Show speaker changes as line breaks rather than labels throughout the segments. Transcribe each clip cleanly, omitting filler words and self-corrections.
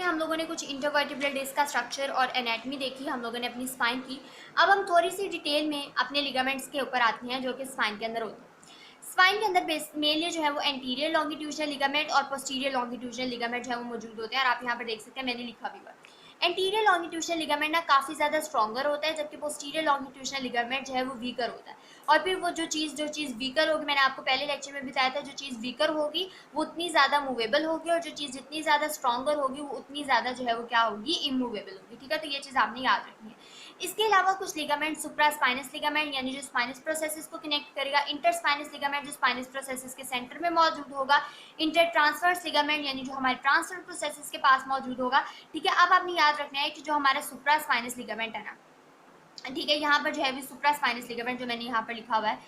में हम लोगों ने कुछ इंटरवर्टिब्रल डिस्क का स्ट्रक्चर और एनाटमी देखी, हम लोगों ने अपनी स्पाइन की। अब हम थोड़ी सी डिटेल में अपने लिगामेंट्स के ऊपर आते हैं जो कि स्पाइन के अंदर होते हैं। स्पाइन के अंदर मेनली जो है वो एंटीरियर लॉन्गिट्यूडनल लिगामेंट और पोस्टीरियर लॉन्गिट्यूडनल लिगामेंट जो है वो मौजूद होते हैं, और आप यहाँ पर देख सकते हैं मैंने लिखा भी हुआ है। एंटीरियर लॉन्गिट्यूडनल लिगामेंट ना काफ़ी ज़्यादा स्ट्रॉन्गर होता है, जबकि पोस्टीरियर लॉन्गिट्यूडनल लिगामेंट जो है वो वीकर होता है। और फिर वो जो चीज़ वीकर होगी, मैंने आपको पहले लेक्चर में बताया था, जो चीज़ वीकर होगी वो उतनी ज़्यादा मूवेबल होगी, और जो चीज़ जितनी ज़्यादा स्ट्रॉन्गर होगी वो उतनी ज़्यादा जो है वो क्या होगी, इमूवेबल होगी। ठीक है, तो ये चीज़ आपने याद रखनी है। इसके अलावा कुछ लिगामेंट सुप्रास्पाइनस लिगामेंट यानी जो स्पाइनस प्रोसेसेस को कनेक्ट करेगा, इंटरस्पाइनस लिगामेंट जो स्पाइनस प्रोसेसेस के सेंटर में मौजूद होगा, इंटर ट्रांसवर्स लिगामेंट यानी जो हमारे ट्रांसफर प्रोसेसेस के पास मौजूद होगा। ठीक है, अब आपने याद रखना है कि जो हमारा सुप्रास्पाइनस लिगामेंट है ना, ठीक है, यहाँ पर जो है सुप्रास्पाइनस लिगामेंट जो मैंने यहाँ पर लिखा हुआ है,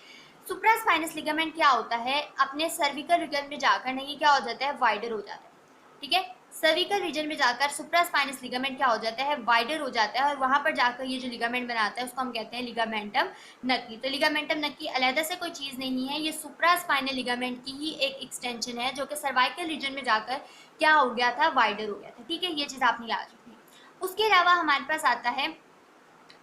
सुप्रास्पाइनस लिगामेंट क्या होता है, अपने सर्विकल रीजन में जाकर नहीं क्या हो जाता है, वाइडर हो जाता है। ठीक है, सर्विकल रीजन में जाकर सुप्रास्पाइनस लिगामेंट क्या हो जाता है, वाइडर हो जाता है, और वहां पर जाकर ये जो लिगामेंट बनाता है उसको हम कहते हैं लिगामेंटम नक्की। तो लिगामेंटम नक्की अलग से कोई चीज़ नहीं है, ये सुप्रास्पाइनल लिगामेंट की ही एक एक्सटेंशन है जो कि सर्वाइकल रीजन में जाकर क्या हो गया था, वाइडर हो गया था। ठीक है, ये चीज़ आपने याद रखनी है। उसके अलावा हमारे पास आता है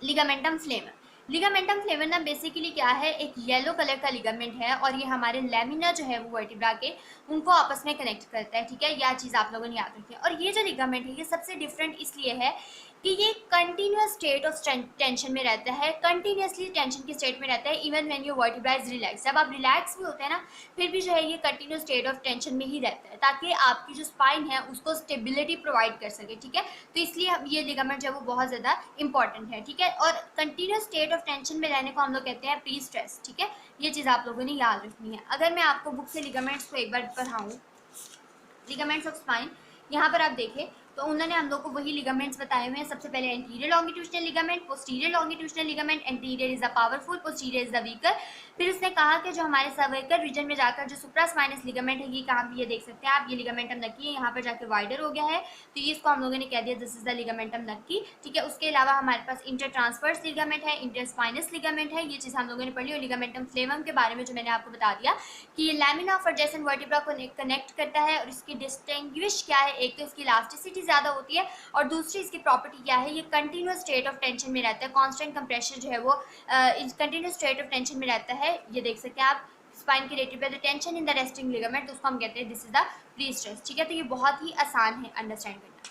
लिगामेंटम फ्लेमर। लिगामेंटम फ्लेमर ना बेसिकली क्या है, एक येलो कलर का लिगामेंट है, और ये हमारे लेमिना जो है वो वर्टिब्रा के उनको आपस में कनेक्ट करता है। ठीक है, यह चीज़ आप लोगों ने याद रखी है। और ये जो लिगामेंट है ये सबसे डिफरेंट इसलिए है कि ये कंटिन्यूस स्टेट ऑफ टेंशन में रहता है, कंटिन्यूसली टेंशन की स्टेट में रहता है, even when your vertebra is relax. जब आप रिलैक्स भी होते हैं ना, फिर भी जो है ये कंटिन्यूस स्टेट ऑफ टेंशन में ही रहता है, ताकि आपकी जो स्पाइन है उसको स्टेबिलिटी प्रोवाइड कर सके। ठीक है, तो इसलिए ये लिगामेंट जो है वो बहुत ज़्यादा इंपॉर्टेंट है। ठीक है, और कंटिन्यूस स्टेट ऑफ टेंशन में रहने को हम लोग कहते हैं प्री स्ट्रेस। ठीक है, ये चीज़ आप लोगों ने याद रखनी है। अगर मैं आपको बुक से लिगामेंट्स को एक बार पढ़ाऊँ, लिगामेंट्स ऑफ स्पाइन, यहाँ पर आप देखें तो उन्होंने हम लोग को वही लिगामेंट्स बताए हुए हैं। सबसे पहले anterior longitudinal ligament, posterior longitudinal ligament, anterior is the powerful, posterior is the weaker. फिर उसने कहा कि जो हमारे सर्वाइकल रीजन में जाकर जो सुप्रास्पाइनस लिगामेंट है, ये कहाँ भी ये देख सकते हैं आप, ये लिगामेंटम नक्की है, यहाँ पर जाकर वाइडर हो गया है, तो ये इसको हम लोगों ने कह दिया दिस इज द लिगामेंटम नक्की। ठीक है, उसके अलावा हमारे पास इंटर ट्रांसवर्स लिगामेंट है, इंटरस्पाइनस लिगामेंट है, ये चीज़ हम लोगों ने पढ़ी। और लिगामेंटम फ्लेमम के बारे में जो मैंने आपको बता दिया कि ये लैमिना ऑफ एडजेसेंट वर्टिब्रा को कनेक्ट करता है, और इसकी डिस्टिंग्विश क्या है, एक तो इसकी इलास्टिसिटी ज़्यादा होती है, और दूसरी इसकी प्रॉपर्टी क्या है, ये कंटिन्यूस स्टेट ऑफ टेंशन में रहता है, कांस्टेंट कंप्रेशन जो है वो कंटिन्यूस स्टेट ऑफ टेंशन में रहता है। ये देख सकते हैं आप, स्पाइन के related the tension in the resting ligament, तो उसको हम कहते हैं this is the pre stress. ठीक है, तो ये बहुत ही आसान है अंडरस्टैंड करना।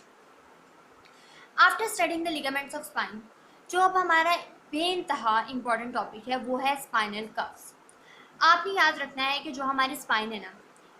After studying the ligaments of spine, जो अब हमारा बेइंतहा इंपॉर्टेंट टॉपिक है वो है स्पाइनल कर्व्स। आपने याद रखना है कि जो हमारी स्पाइन है ना,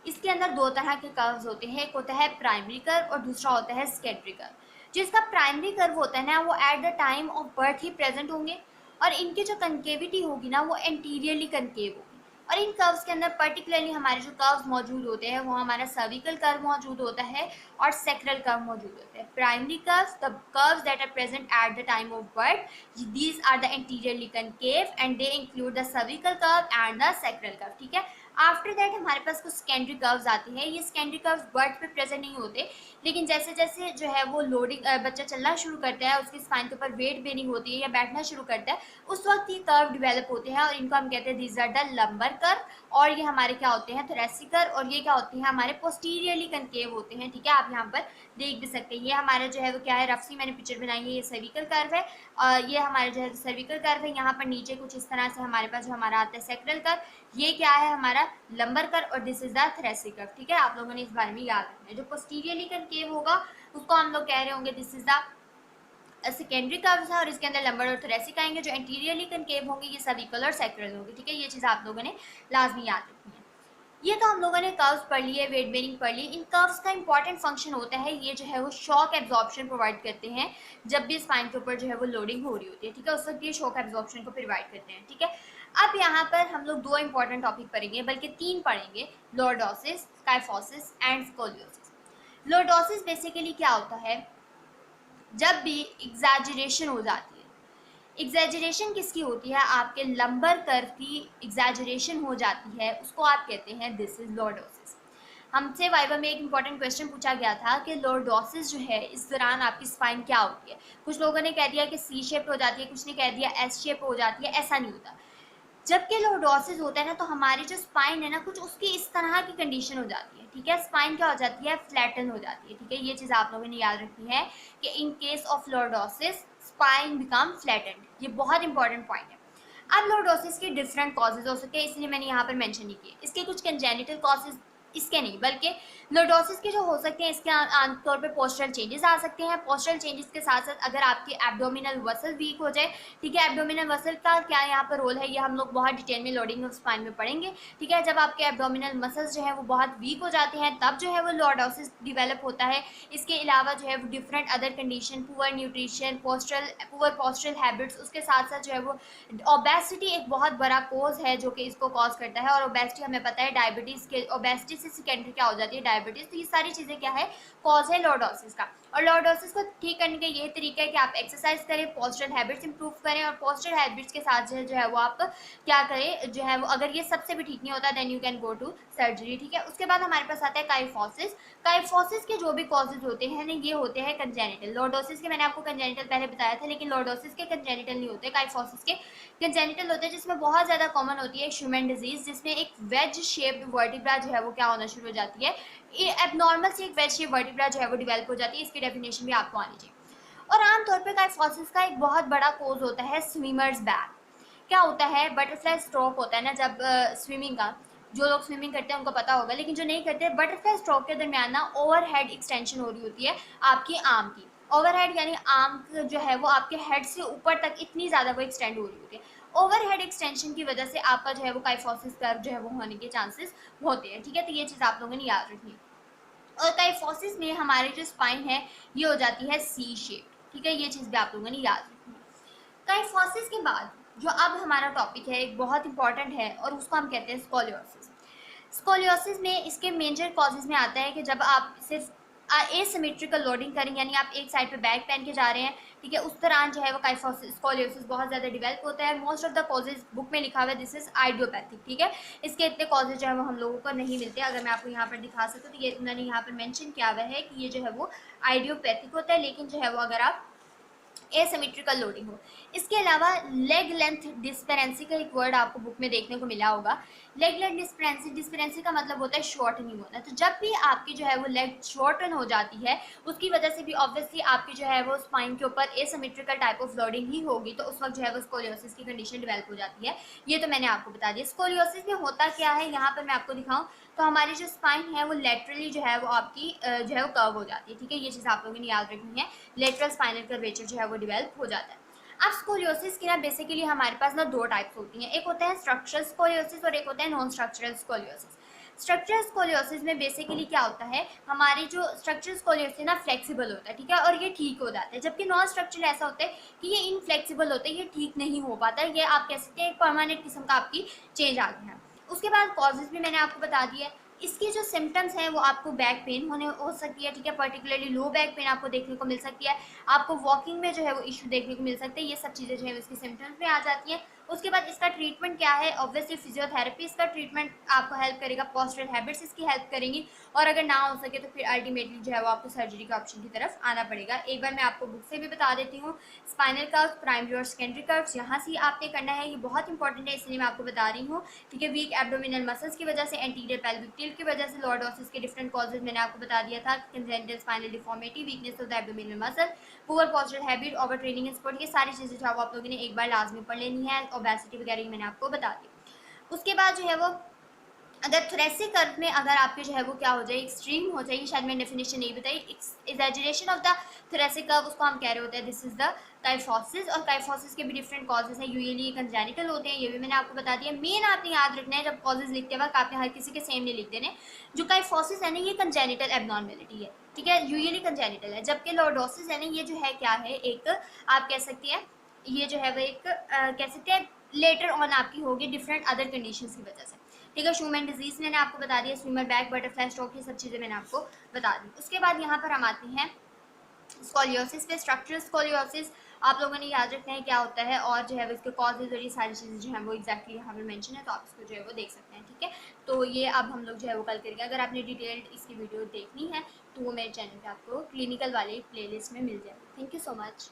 इसके अंदर दो तरह के कर्व्स होते हैं, एक होता है प्राइमरी कर्व और दूसरा होता है सेकेंडरी कर्व। जिसका प्राइमरी कर्व होता है ना, वो eight the time of birth he present होंगे, और इनकी जो कनकेविटी होगी ना वो एंटीरियरली कनकेव होगी। और इन कर्व्स के अंदर पर्टिकुलरली हमारे जो कर्व्स मौजूद होते हैं वो हमारा सर्विकल कर्व मौजूद होता है और सेक्रल कर्व मौजूद होता है। Primary curves, the curves that are present at the time of birth, these are the anteriorly concave and they include the cervical curve and the sacral curve. ठीक है, after that हमारे पास कुछ secondary curves आते हैं। ये secondary curves birth पे present नहीं होते, लेकिन जैसे जैसे जो है वो लोडिंग बच्चा चलना शुरू करता है, उसकी स्पाइन के ऊपर वेट बेरिंग होती है या बैठना शुरू करता है, उस वक्त ये कर्व डेवलप होते हैं, और इनको हम कहते हैं these are the lumbar curve, और ये हमारे क्या होते हैं, थोरेसिक कर्व, और ये क्या होते हैं, हमारे पोस्टीरियरली कनकेव होते हैं। ठीक है, आप यहाँ पर देख भी सकते हैं, ये हमारा जो है वो क्या है, रफली मैंने पिक्चर बनाई है, ये सर्विकल कर्व है, और ये हमारा जो है सर्विकल कर्व है। यहाँ पर नीचे कुछ इस तरह से हमारे पास जो हमारा आता है सेक्रल कर्व, ये क्या है हमारा लंबर कर्व, और this is the thoracic curve. ठीक है, आप लोगों ने इस बारे में याद रखना है। जो पोस्टीरियरली कनकेव होगा उसको हम लोग कह रहे होंगे this is the secondary curves है, और इसके अंदर लंबर और थोरेसिक आएंगे। जो एंटीरियरली कनकेव होंगे ये सर्विकल और सेक्रल होंगे। ठीक है, ये चीज़ आप लोगों ने लाजमी याद रखनी है। ये तो हम लोगों ने कर्व्स पढ़ लिए, वेट बेरिंग पढ़ ली। इन कर्व्स का इंपॉर्टेंट फंक्शन होता है, ये जो है वो शॉक एब्जॉर्प्शन प्रोवाइड करते हैं जब भी स्पाइन के ऊपर जो है वो लोडिंग हो रही होती है। ठीक है, उस वक्त ये शॉक एब्जॉर्प्शन को प्रोवाइड करते हैं। ठीक है, अब यहाँ पर हम लोग दो इंपॉर्टेंट टॉपिक पढ़ेंगे, बल्कि तीन पढ़ेंगे, lordosis, kyphosis and scoliosis. Lordosis basically क्या होता है, जब भी एग्जैजरेशन हो जाती है। एग्जैजरेशन किसकी होती है, आपके लंबर कर्व की एग्जैजरेशन हो जाती है, उसको आप कहते हैं दिस इज लॉर्डोसिस। हमसे वाइवा में एक इंपॉर्टेंट क्वेश्चन पूछा गया था कि लॉर्डोसिस जो है इस दौरान आपकी स्पाइन क्या होती है। कुछ लोगों ने कह दिया कि सी शेप हो जाती है, कुछ ने कह दिया एस शेप हो जाती है। ऐसा नहीं होता। जबकि लॉर्डोसिस होता है ना, तो हमारी जो स्पाइन है ना, कुछ उसकी इस तरह की कंडीशन हो जाती है। ठीक है, स्पाइन क्या हो जाती है, फ्लैटन हो जाती है। ठीक है, ये चीज़ आप लोगों ने याद रखनी है कि in case of lordosis spine become flattened, ये बहुत इंपॉर्टेंट पॉइंट है। अब लॉर्डोसिस के डिफरेंट कॉजेज हो सकते हैं, इसलिए मैंने यहाँ पर मेंशन नहीं किए। इसके कुछ कंजेनिटल कॉजेज, इसके नहीं, बल्कि लॉर्डोसिस के जो हो सकते हैं इसके आमतौर पर पोस्चरल चेंजेस आ सकते हैं। पोस्चरल चेंजेस के साथ साथ अगर आपकी एब्डोमिनल मसल वीक हो जाए, ठीक है, एब्डोमिनल मसल का क्या यहाँ पर रोल है ये हम लोग बहुत डिटेल में लोडिंग ऑफ स्पाइन में पढ़ेंगे। ठीक है, जब आपके एब्डोमिनल मसल्स जो है वो बहुत वीक हो जाते हैं तब जो है वो लॉर्डोसिस डिवेलप होता है। इसके अलावा जो है वो different other condition, poor nutrition, poor postural habits, उसके साथ साथ जो है वो ओबेसिटी एक बहुत बड़ा कोज है जो कि इसको कॉज करता है। और ओबेसिटी हमें पता है डायबिटीज़ के, ओबेसिटी से सेकेंडरी क्या हो जाती है, डायबिटीज़। तो ये सारी चीज़ें क्या है, कॉज है लॉर्डोसिस का। और लॉर्डोसिस को ठीक करने का यही तरीका है कि आप एक्सरसाइज करें, पोस्चरल हैबिट्स इंप्रूव करें, और पोस्चरल हैबिट्स के साथ जो है वो आप क्या करें, जो है वो अगर ये सबसे भी ठीक नहीं होता then you can go to surgery. ठीक है, उसके बाद हमारे पास आता है काइफोसिस। काइफोसिस के जो भी कॉजेज होते हैं ना ये होते हैं कंजेनिटल। लॉर्डोसिस के मैंने आपको कंजेनिटल पहले बताया था, लेकिन लॉर्डोसिस के कंजेनिटल नहीं होते, काइफोसिस के कंजेनिटल होते हैं, जिसमें बहुत ज़्यादा कॉमन होती है ह्यूमन डिजीज, जिसमें एक वेज शेप्ड वर्टिब्रा जो है वो क्या होना शुरू हो जाती है, ये एबनॉर्मल से एक वेज शेप वर्टिब्रा जो है वो डेवलप हो जाती है। इसकी डेफिनेशन भी आपको आनी चाहिए। और आमतौर पर काइफोसिस का एक बहुत बड़ा कोज होता है स्विमर्स बैक। क्या होता है, बटरफ्लाई स्ट्रोक होता है ना जब स्विमिंग का, जो लोग स्विमिंग करते हैं उनको पता होगा, लेकिन जो नहीं करते, बटरफ्लाई स्ट्रोक के दरमियान ना ओवरहेड एक्सटेंशन हो रही होती है आपकी आर्म की। ओवरहेड यानी आर्म जो है वो आपके हेड से ऊपर तक इतनी ज़्यादा वो एक्सटेंड हो रही होती है। ओवरहेड एक्सटेंशन की वजह से आपका जो है वो काइफोसिस कर्व जो है वो होने के चांसेस होते हैं। ठीक है, तो ये चीज़ आप लोगों ने याद रखनी है। और काइफोसिस में हमारी जो स्पाइन है ये हो जाती है सी शेप। ठीक है, ये चीज़ भी आप लोगों ने याद रखनी है। काइफोसिस के बाद जो अब हमारा टॉपिक है एक बहुत इंपॉर्टेंट है और उसको हम कहते हैं स्कोलियोसिस। स्कोलियोसिस में इसके मेजर कॉजेज में आता है कि जब आप सिर्फ एसिमेट्रिकल लोडिंग करें, यानी आप एक साइड पे बैग पहन के जा रहे हैं, ठीक है, उस दौरान जो है वो काइफोसिस स्कोलियोसिस बहुत ज़्यादा डेवलप होता है। Most of the causes book में लिखा हुआ है दिस इज आइडियोपैथिक। ठीक है, इसके इतने कॉजेज जो है वो हम लोगों को नहीं मिलते। अगर मैं आपको यहाँ पर दिखा सकूँ तो ये मैंने यहाँ पर मेंशन किया हुआ है कि ये जो है वो आइडियोपैथिक होता है, लेकिन जो है वो अगर आप एसिमेट्रिकल लोडिंग हो। इसके अलावा लेग लेंथ डिस्पेरेंसी का एक वर्ड आपको बुक में देखने को मिला होगा। लेग लेंथ डिस्पेरेंसी, डिस्पेरेंसी का मतलब होता है शॉर्टनिंग होना। तो जब भी आपकी जो है वो लेग शॉर्टन हो जाती है उसकी वजह से भी ऑब्वियसली आपकी जो है वो स्पाइन के ऊपर एसिमेट्रिकल टाइप ऑफ लोडिंग ही होगी, तो उस वक्त जो है वो स्कोलियोसिस की कंडीशन डेवलप हो जाती है। ये तो मैंने आपको बता दिया। स्कोलियोसिस में होता क्या है, यहाँ पर मैं आपको दिखाऊँ तो हमारी जो स्पाइन है वो लेटरली जो है वो आपकी जो है वो कर्व हो जाती है। ठीक है, ये चीज़ आप लोगों ने याद रखनी है। लेटरल स्पाइनल कर्वेचर जो है वो डेवलप हो जाता है। अब स्कोलियोसिस की ना बेसिकली हमारे पास ना दो टाइप्स होती हैं, एक होता है स्ट्रक्चरल स्कोलियोसिस और एक होता है non structural scoliosis. Structural scoliosis में बेसिकली क्या होता है, हमारी जो स्ट्रक्चरल स्कोलियोसिस ना फ्लेक्सिबल होता है, ठीक है, और ये ठीक हो जाता है। जबकि नॉन स्ट्रक्चरल ऐसा होता है कि ये इनफ्लेक्सिबल होता है, ये ठीक नहीं हो पाता है, ये आप कह सकते हैं परमानेंट किस्म का आपकी चेंज आ गया है। उसके बाद कॉजेज भी मैंने आपको बता दिया है। इसकी जो सिम्टम्स हैं वो आपको बैक पेन होने हो सकती है, ठीक है, पर्टिकुलरली लो बैक पेन आपको देखने को मिल सकती है, आपको वॉकिंग में जो है वो इशू देखने को मिल सकते हैं। ये सब चीज़ें जो है इसकी सिम्टम्स में आ जाती हैं। उसके बाद इसका ट्रीटमेंट क्या है, ऑब्वियसली फिजियोथेरेपी इसका ट्रीटमेंट आपको हेल्प करेगा, पोस्चरल हैबिट्स इसकी हेल्प करेंगी, और अगर ना हो सके तो फिर अल्टीमेटली जो है वो आपको सर्जरी के ऑप्शन की तरफ आना पड़ेगा। एक बार मैं आपको बुक से भी बता देती हूँ, स्पाइनल कर्व्स, प्राइमरी और सेकेंडरी कर्व्स, यहाँ से आपने करना है, ये बहुत इंपॉर्टेंट है इसलिए मैं आपको बता रही हूँ। ठीक है, वीक एब्डोमिनल मसल्स की वजह से, एंटीरियर पेल्विक टिल्ट की वजह से, लॉर्डोसिस के डिफरेंट कॉजेज मैंने आपको बता दिया था, congenital spinal deformity, weakness of the abdominal muscle, poor postural habit, over training in sport, ये सारी चीज़ें जो आप लोगों ने एक बार लाजमी पढ़ लेनी है। ओबेसिटी वगैरह मैंने आपको बता दी। उसके बाद जो है वो अगर थोरेसिक कर्व में अगर आपके जो है वो क्या हो जाए, एक्सट्रीम हो जाए, शायद मैंने डेफिनेशन नहीं बताई, exaggeration of the thoracic curve, उसको हम कह रहे होते हैं दिस इज द काइफोसिस। और काइफोसिस के भी डिफरेंट कॉजेज हैं, यूजुअली कंजेनिटल होते हैं, ये भी मैंने आपको बता दिया। मेन आपने याद रखना है जब कॉजेज लिखते वक्त आपने हर किसी के सेम नहीं लिख देने। जो काइफोसिस है ना ये कंजेनिटल एबनॉर्मेलिटी है, ठीक है, यूजुअली कंजेनिटल है। जबकि लॉर्डोसिस है ना ये जो है क्या है, एक आप कह सकते हैं ये जो है वो एक कह सकते हैं लेटर ऑन आपकी होगी डिफरेंट अदर कंडीशंस की वजह से। ठीक है, शूमैन डिजीज मैंने आपको बता दिया, स्विमर बैक, बटरफ्लाई स्ट्रोक, ये सब चीज़ें मैंने आपको बता दी। उसके बाद यहाँ पर हम आते हैं स्कोलियोसिस पे। स्ट्रक्चरल स्कोलियोसिस आप लोगों ने याद रखना है क्या होता है, और जो है वो इसके कॉजेज और ये सारी चीज़ें जो हैं वो एक्जैक्टली यहाँ पर मेंशन है, तो आप इसको जो है वो देख सकते हैं। ठीक है, तो ये अब हम लोग जो है वो कल करेंगे। अगर आपने डिटेल्ड इसकी वीडियो देखनी है तो वो मेरे चैनल पे आपको क्लिनिकल वाले प्लेलिस्ट में मिल जाएगी। Thank you so much.